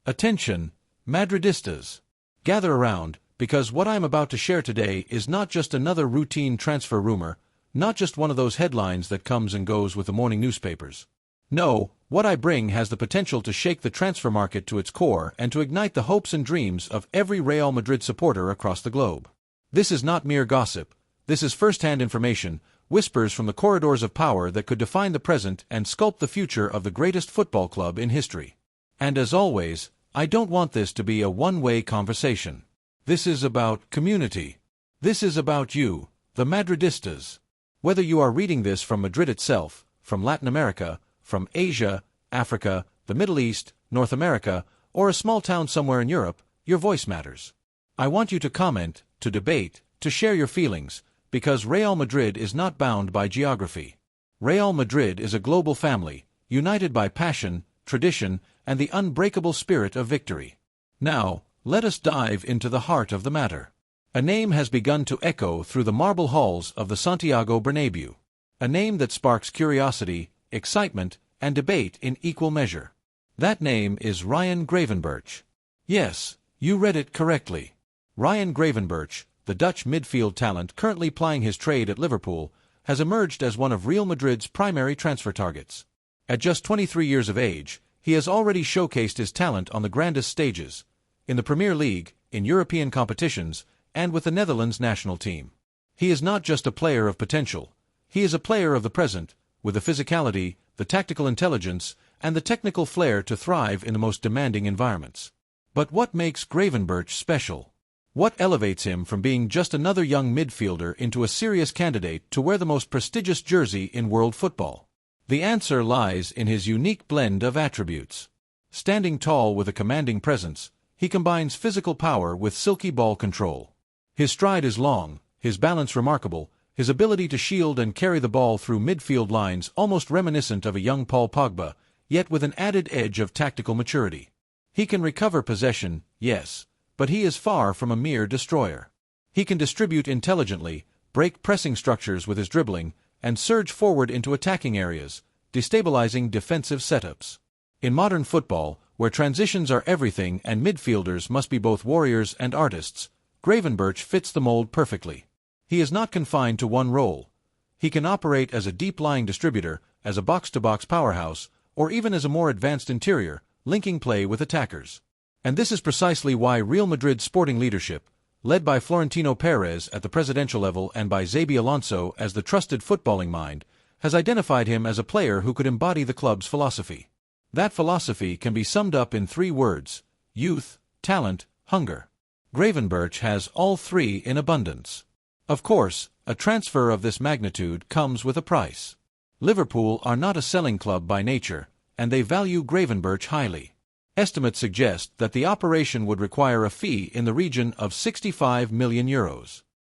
Attention, Madridistas! Gather around, because what I am about to share today is not just another routine transfer rumor, not just one of those headlines that comes and goes with the morning newspapers. No, what I bring has the potential to shake the transfer market to its core and to ignite the hopes and dreams of every Real Madrid supporter across the globe. This is not mere gossip. This is first-hand information, whispers from the corridors of power that could define the present and sculpt the future of the greatest football club in history. And as always, I don't want this to be a one-way conversation. This is about community. This is about you, the Madridistas. Whether you are reading this from Madrid itself, from Latin America, from Asia, Africa, the Middle East, North America, or a small town somewhere in Europe, your voice matters. I want you to comment, to debate, to share your feelings, because Real Madrid is not bound by geography. Real Madrid is a global family, united by passion, tradition, and the unbreakable spirit of victory. Now, let us dive into the heart of the matter. A name has begun to echo through the marble halls of the Santiago Bernabéu. A name that sparks curiosity, excitement, and debate in equal measure. That name is Ryan Gravenberch. Yes, you read it correctly. Ryan Gravenberch, the Dutch midfield talent currently plying his trade at Liverpool, has emerged as one of Real Madrid's primary transfer targets. At just 23 years of age, he has already showcased his talent on the grandest stages, in the Premier League, in European competitions, and with the Netherlands national team. He is not just a player of potential, he is a player of the present, with the physicality, the tactical intelligence, and the technical flair to thrive in the most demanding environments. But what makes Gravenberch special? What elevates him from being just another young midfielder into a serious candidate to wear the most prestigious jersey in world football? The answer lies in his unique blend of attributes. Standing tall with a commanding presence, he combines physical power with silky ball control. His stride is long, his balance remarkable, his ability to shield and carry the ball through midfield lines almost reminiscent of a young Paul Pogba, yet with an added edge of tactical maturity. He can recover possession, yes, but he is far from a mere destroyer. He can distribute intelligently, break pressing structures with his dribbling, and surge forward into attacking areas, destabilizing defensive setups. In modern football, where transitions are everything and midfielders must be both warriors and artists, Gravenberch fits the mold perfectly. He is not confined to one role. He can operate as a deep-lying distributor, as a box-to-box powerhouse, or even as a more advanced interior, linking play with attackers. And this is precisely why Real Madrid's sporting leadership, led by Florentino Perez at the presidential level and by Xabi Alonso as the trusted footballing mind, has identified him as a player who could embody the club's philosophy. That philosophy can be summed up in 3 words: youth, talent, hunger. Gravenberch has all 3 in abundance. Of course, a transfer of this magnitude comes with a price. Liverpool are not a selling club by nature, and they value Gravenberch highly. Estimates suggest that the operation would require a fee in the region of €65 million.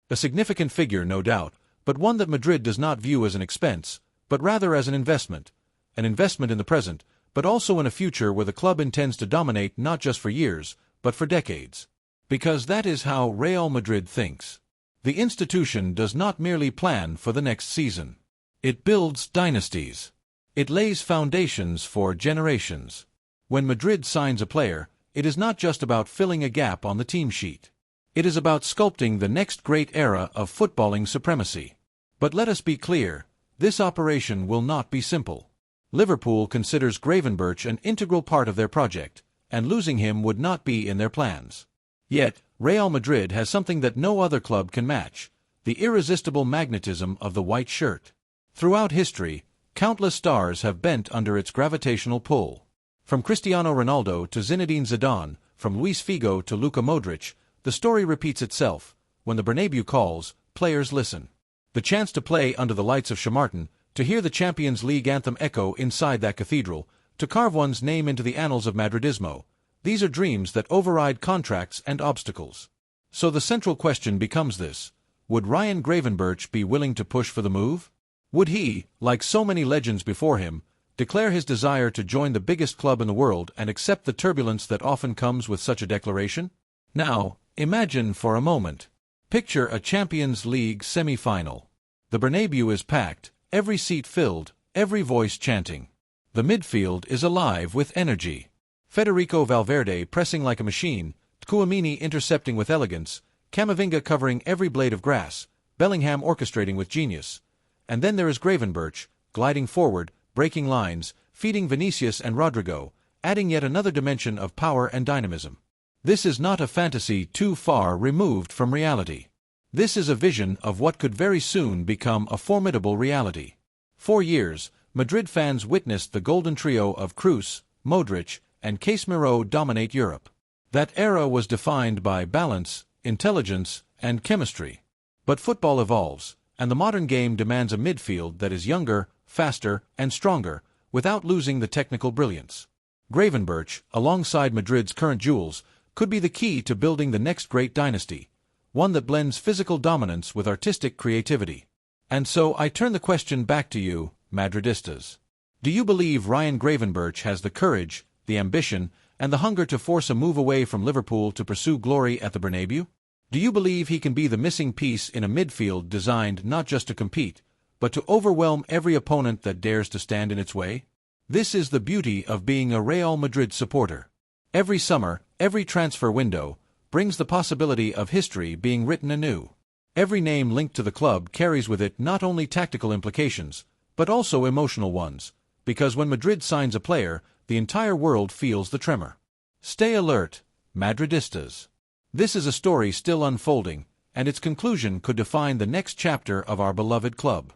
A significant figure, no doubt, but one that Madrid does not view as an expense, but rather as an investment in the present, but also in a future where the club intends to dominate not just for years, but for decades. Because that is how Real Madrid thinks. The institution does not merely plan for the next season. It builds dynasties. It lays foundations for generations. When Madrid signs a player, it is not just about filling a gap on the team sheet. It is about sculpting the next great era of footballing supremacy. But let us be clear, this operation will not be simple. Liverpool considers Gravenberch an integral part of their project, and losing him would not be in their plans. Yet, Real Madrid has something that no other club can match: the irresistible magnetism of the white shirt. Throughout history, countless stars have bent under its gravitational pull. From Cristiano Ronaldo to Zinedine Zidane, from Luis Figo to Luka Modric, the story repeats itself. When the Bernabéu calls, players listen. The chance to play under the lights of Chamartin, to hear the Champions League anthem echo inside that cathedral, to carve one's name into the annals of Madridismo, these are dreams that override contracts and obstacles. So the central question becomes this: would Ryan Gravenberch be willing to push for the move? Would he, like so many legends before him, declare his desire to join the biggest club in the world and accept the turbulence that often comes with such a declaration? Now, imagine for a moment. Picture a Champions League semi-final. The Bernabéu is packed, every seat filled, every voice chanting. The midfield is alive with energy. Federico Valverde pressing like a machine, Tchouaméni intercepting with elegance, Camavinga covering every blade of grass, Bellingham orchestrating with genius. And then there is Gravenberch, gliding forward, breaking lines, feeding Vinicius and Rodrigo, adding yet another dimension of power and dynamism. This is not a fantasy too far removed from reality. This is a vision of what could very soon become a formidable reality. For years, Madrid fans witnessed the golden trio of Kroos, Modric, and Casemiro dominate Europe. That era was defined by balance, intelligence, and chemistry. But football evolves, and the modern game demands a midfield that is younger, faster, and stronger, without losing the technical brilliance. Gravenberch, alongside Madrid's current jewels, could be the key to building the next great dynasty, one that blends physical dominance with artistic creativity. And so I turn the question back to you, Madridistas. Do you believe Ryan Gravenberch has the courage, the ambition, and the hunger to force a move away from Liverpool to pursue glory at the Bernabeu? Do you believe he can be the missing piece in a midfield designed not just to compete, but to overwhelm every opponent that dares to stand in its way? This is the beauty of being a Real Madrid supporter. Every summer, every transfer window, brings the possibility of history being written anew. Every name linked to the club carries with it not only tactical implications, but also emotional ones, because when Madrid signs a player, the entire world feels the tremor. Stay alert, Madridistas. This is a story still unfolding, and its conclusion could define the next chapter of our beloved club.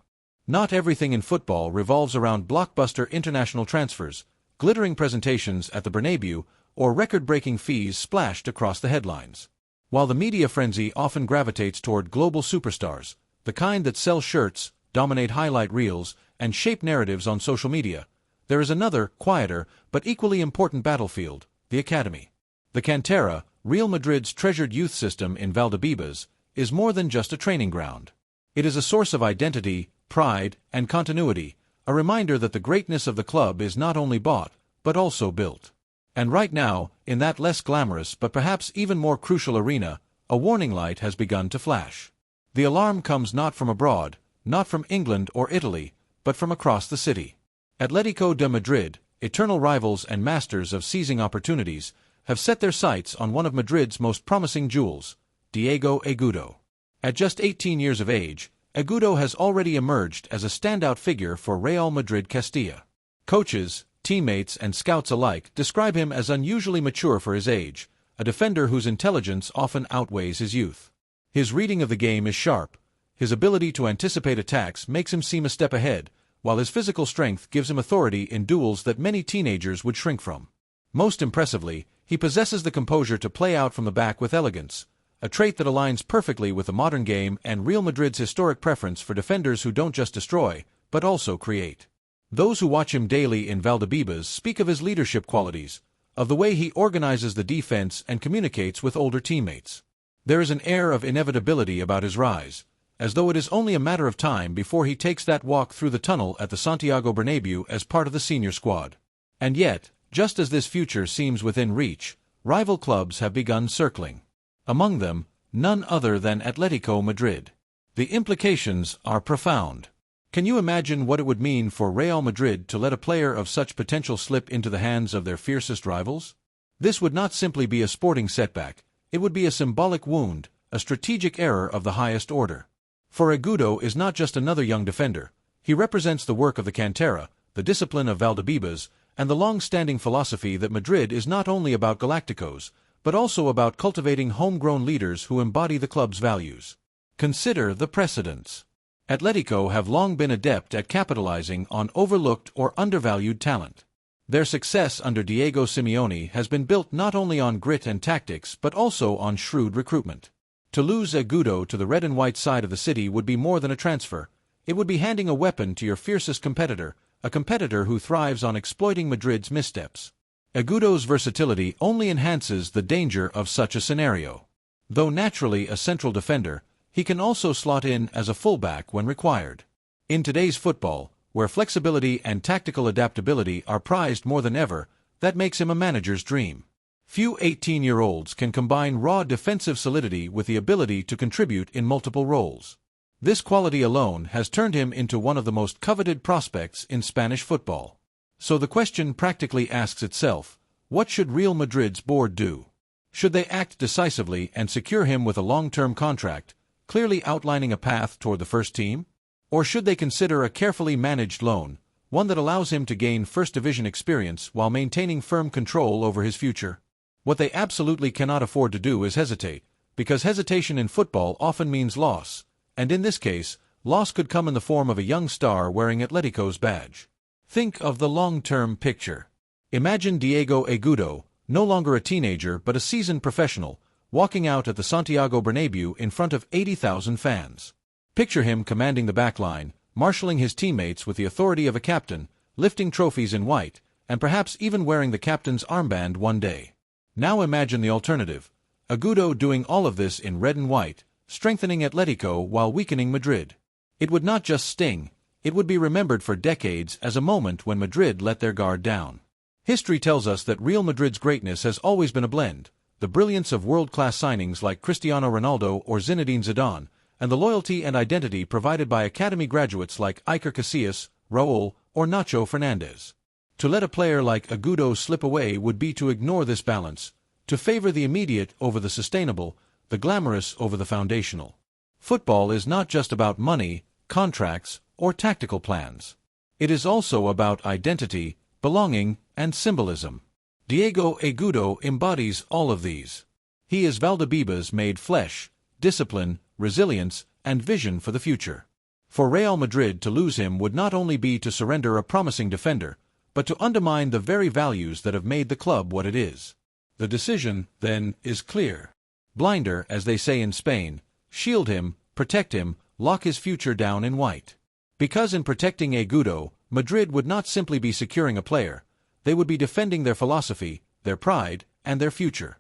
Not everything in football revolves around blockbuster international transfers, glittering presentations at the Bernabeu, or record-breaking fees splashed across the headlines. While the media frenzy often gravitates toward global superstars, the kind that sell shirts, dominate highlight reels, and shape narratives on social media, there is another, quieter, but equally important battlefield, the academy. The Cantera, Real Madrid's treasured youth system in Valdebebas, is more than just a training ground. It is a source of identity, pride, and continuity, a reminder that the greatness of the club is not only bought, but also built. And right now, in that less glamorous but perhaps even more crucial arena, a warning light has begun to flash. The alarm comes not from abroad, not from England or Italy, but from across the city. Atletico de Madrid, eternal rivals and masters of seizing opportunities, have set their sights on one of Madrid's most promising jewels, Diego Agudo. At just 18 years of age, Agudo has already emerged as a standout figure for Real Madrid Castilla. Coaches, teammates, and scouts alike describe him as unusually mature for his age, a defender whose intelligence often outweighs his youth. His reading of the game is sharp. His ability to anticipate attacks makes him seem a step ahead, while his physical strength gives him authority in duels that many teenagers would shrink from. Most impressively, he possesses the composure to play out from the back with elegance, a trait that aligns perfectly with the modern game and Real Madrid's historic preference for defenders who don't just destroy, but also create. Those who watch him daily in Valdebebas speak of his leadership qualities, of the way he organizes the defense and communicates with older teammates. There is an air of inevitability about his rise, as though it is only a matter of time before he takes that walk through the tunnel at the Santiago Bernabeu as part of the senior squad. And yet, just as this future seems within reach, rival clubs have begun circling. Among them, none other than Atletico Madrid. The implications are profound. Can you imagine what it would mean for Real Madrid to let a player of such potential slip into the hands of their fiercest rivals? This would not simply be a sporting setback, it would be a symbolic wound, a strategic error of the highest order. For Agudo is not just another young defender, he represents the work of the Cantera, the discipline of Valdebebas, and the long-standing philosophy that Madrid is not only about Galacticos, but also about cultivating homegrown leaders who embody the club's values. Consider the precedents. Atletico have long been adept at capitalizing on overlooked or undervalued talent. Their success under Diego Simeone has been built not only on grit and tactics but also on shrewd recruitment. To lose Agudo to the red and white side of the city would be more than a transfer. It would be handing a weapon to your fiercest competitor, a competitor who thrives on exploiting Madrid's missteps. Agudo's versatility only enhances the danger of such a scenario. Though naturally a central defender, he can also slot in as a fullback when required. In today's football, where flexibility and tactical adaptability are prized more than ever, that makes him a manager's dream. Few 18-year-olds can combine raw defensive solidity with the ability to contribute in multiple roles. This quality alone has turned him into one of the most coveted prospects in Spanish football. So the question practically asks itself, What should Real Madrid's board do? Should they act decisively and secure him with a long-term contract, clearly outlining a path toward the first team? Or should they consider a carefully managed loan, one that allows him to gain first-division experience while maintaining firm control over his future? What they absolutely cannot afford to do is hesitate, because hesitation in football often means loss, and in this case, loss could come in the form of a young star wearing Atletico's badge. Think of the long-term picture. Imagine Diego Agudo, no longer a teenager but a seasoned professional, walking out at the Santiago Bernabéu in front of 80,000 fans. Picture him commanding the back line, marshalling his teammates with the authority of a captain, lifting trophies in white, and perhaps even wearing the captain's armband one day. Now imagine the alternative. Agudo doing all of this in red and white, strengthening Atletico while weakening Madrid. It would not just sting, it would be remembered for decades as a moment when Madrid let their guard down. History tells us that Real Madrid's greatness has always been a blend, the brilliance of world-class signings like Cristiano Ronaldo or Zinedine Zidane, and the loyalty and identity provided by academy graduates like Iker Casillas, Raúl, or Nacho Fernandez. To let a player like Agudo slip away would be to ignore this balance, to favor the immediate over the sustainable, the glamorous over the foundational. Football is not just about money, contracts, or tactical plans. It is also about identity, belonging, and symbolism. Diego Agudo embodies all of these. He is Valdebebas made flesh, discipline, resilience, and vision for the future. For Real Madrid to lose him would not only be to surrender a promising defender, but to undermine the very values that have made the club what it is. The decision, then, is clear. Blinder, as they say in Spain, shield him, protect him, lock his future down in white. Because in protecting Agudo, Madrid would not simply be securing a player, they would be defending their philosophy, their pride, and their future.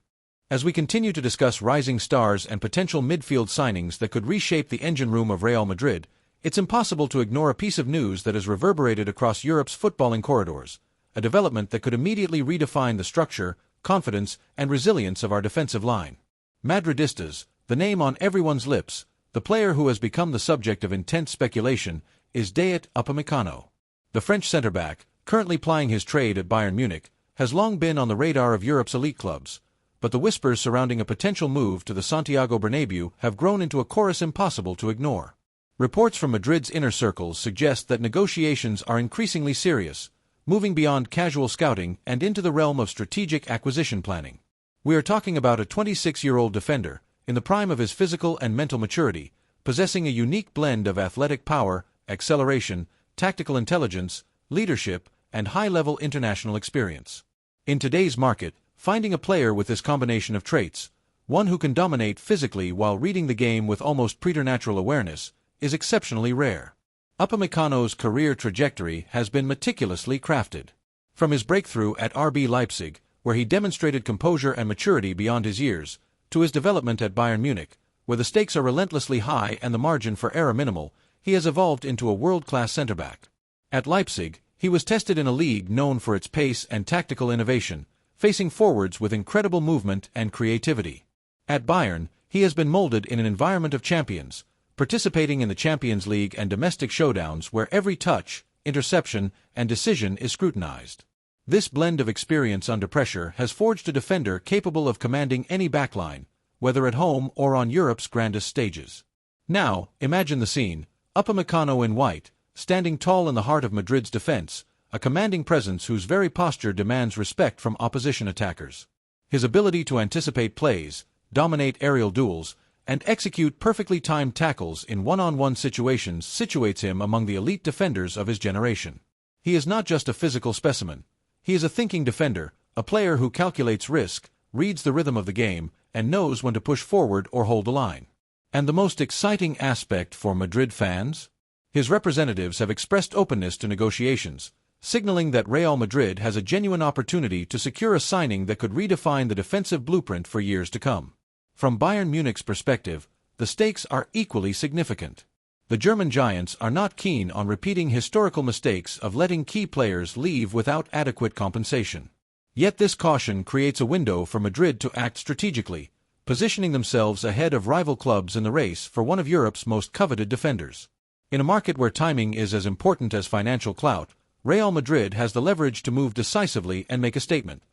As we continue to discuss rising stars and potential midfield signings that could reshape the engine room of Real Madrid, it's impossible to ignore a piece of news that has reverberated across Europe's footballing corridors, a development that could immediately redefine the structure, confidence, and resilience of our defensive line. Madridistas, the name on everyone's lips, the player who has become the subject of intense speculation, is Dayot Upamecano. The French centre-back, currently plying his trade at Bayern Munich, has long been on the radar of Europe's elite clubs, but the whispers surrounding a potential move to the Santiago Bernabéu have grown into a chorus impossible to ignore. Reports from Madrid's inner circles suggest that negotiations are increasingly serious, moving beyond casual scouting and into the realm of strategic acquisition planning. We are talking about a 26-year-old defender, in the prime of his physical and mental maturity, possessing a unique blend of athletic power, acceleration, tactical intelligence, leadership, and high-level international experience. In today's market, finding a player with this combination of traits, one who can dominate physically while reading the game with almost preternatural awareness, is exceptionally rare. Upamecano's career trajectory has been meticulously crafted. From his breakthrough at RB Leipzig, where he demonstrated composure and maturity beyond his years, to his development at Bayern Munich, where the stakes are relentlessly high and the margin for error minimal, he has evolved into a world-class centre-back. At Leipzig, he was tested in a league known for its pace and tactical innovation, facing forwards with incredible movement and creativity. At Bayern, he has been molded in an environment of champions, participating in the Champions League and domestic showdowns where every touch, interception, and decision is scrutinized. This blend of experience under pressure has forged a defender capable of commanding any backline, whether at home or on Europe's grandest stages. Now, imagine the scene: Upamecano in white, standing tall in the heart of Madrid's defense, a commanding presence whose very posture demands respect from opposition attackers. His ability to anticipate plays, dominate aerial duels, and execute perfectly timed tackles in one-on-one situations situates him among the elite defenders of his generation. He is not just a physical specimen. He is a thinking defender, a player who calculates risk, reads the rhythm of the game, and knows when to push forward or hold the line. And the most exciting aspect for Madrid fans? His representatives have expressed openness to negotiations, signaling that Real Madrid has a genuine opportunity to secure a signing that could redefine the defensive blueprint for years to come. From Bayern Munich's perspective, the stakes are equally significant. The German giants are not keen on repeating historical mistakes of letting key players leave without adequate compensation. Yet this caution creates a window for Madrid to act strategically, positioning themselves ahead of rival clubs in the race for one of Europe's most coveted defenders. In a market where timing is as important as financial clout, Real Madrid has the leverage to move decisively and make a statement.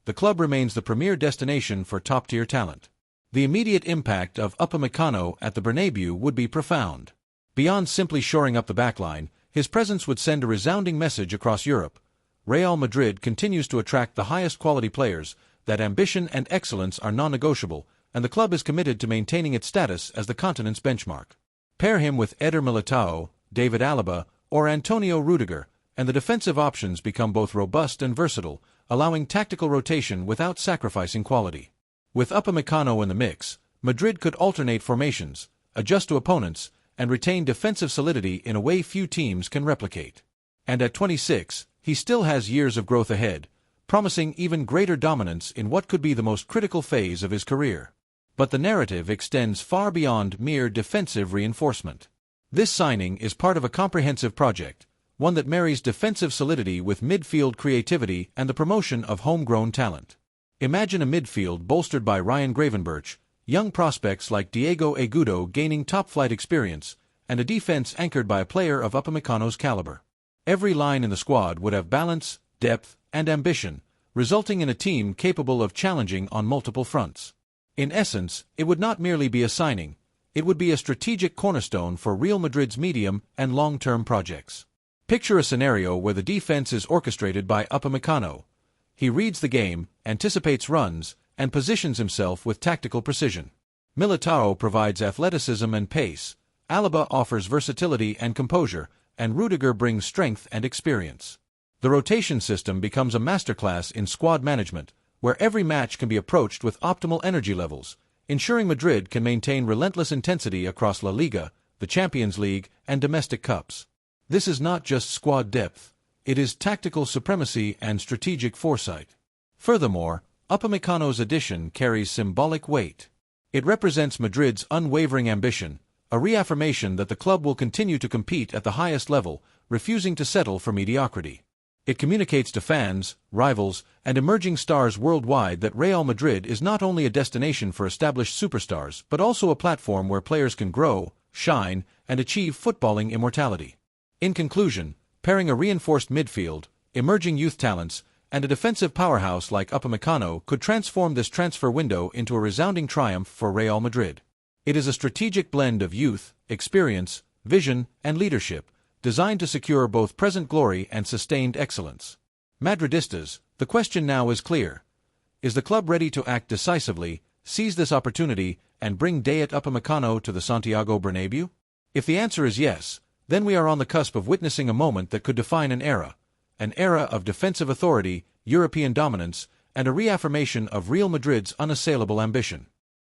the club remains the premier destination for top-tier talent. The immediate impact of Upamecano at the Bernabeu would be profound. Beyond simply shoring up the backline, his presence would send a resounding message across Europe. Real Madrid continues to attract the highest quality players, that ambition and excellence are non-negotiable, and the club is committed to maintaining its status as the continent's benchmark. Pair him with Eder Militao, David Alaba, or Antonio Rudiger, and the defensive options become both robust and versatile, allowing tactical rotation without sacrificing quality. With Upamecano in the mix, Madrid could alternate formations, adjust to opponents, and retain defensive solidity in a way few teams can replicate. And at 26, he still has years of growth ahead, promising even greater dominance in what could be the most critical phase of his career. But the narrative extends far beyond mere defensive reinforcement. This signing is part of a comprehensive project, one that marries defensive solidity with midfield creativity and the promotion of homegrown talent. Imagine a midfield bolstered by Ryan Gravenberch, young prospects like Diego Agudo gaining top-flight experience, and a defense anchored by a player of Upamecano's caliber. Every line in the squad would have balance, depth, and ambition, resulting in a team capable of challenging on multiple fronts. In essence, it would not merely be a signing, it would be a strategic cornerstone for Real Madrid's medium and long-term projects. Picture a scenario where the defense is orchestrated by Upamecano. He reads the game, anticipates runs, and positions himself with tactical precision. Militao provides athleticism and pace, Alaba offers versatility and composure, and Rudiger brings strength and experience. The rotation system becomes a masterclass in squad management, where every match can be approached with optimal energy levels, ensuring Madrid can maintain relentless intensity across La Liga, the Champions League, and domestic cups. This is not just squad depth, it is tactical supremacy and strategic foresight. Furthermore, Upamecano's addition carries symbolic weight. It represents Madrid's unwavering ambition, a reaffirmation that the club will continue to compete at the highest level, refusing to settle for mediocrity. It communicates to fans, rivals, and emerging stars worldwide that Real Madrid is not only a destination for established superstars but also a platform where players can grow, shine, and achieve footballing immortality. In conclusion, pairing a reinforced midfield, emerging youth talents, and a defensive powerhouse like Upamecano could transform this transfer window into a resounding triumph for Real Madrid. It is a strategic blend of youth, experience, vision, and leadership, designed to secure both present glory and sustained excellence. Madridistas, the question now is clear. Is the club ready to act decisively, seize this opportunity, and bring Dayot Upamecano to the Santiago Bernabeu? If the answer is yes, then we are on the cusp of witnessing a moment that could define an era of defensive authority, European dominance, and a reaffirmation of Real Madrid's unassailable ambition.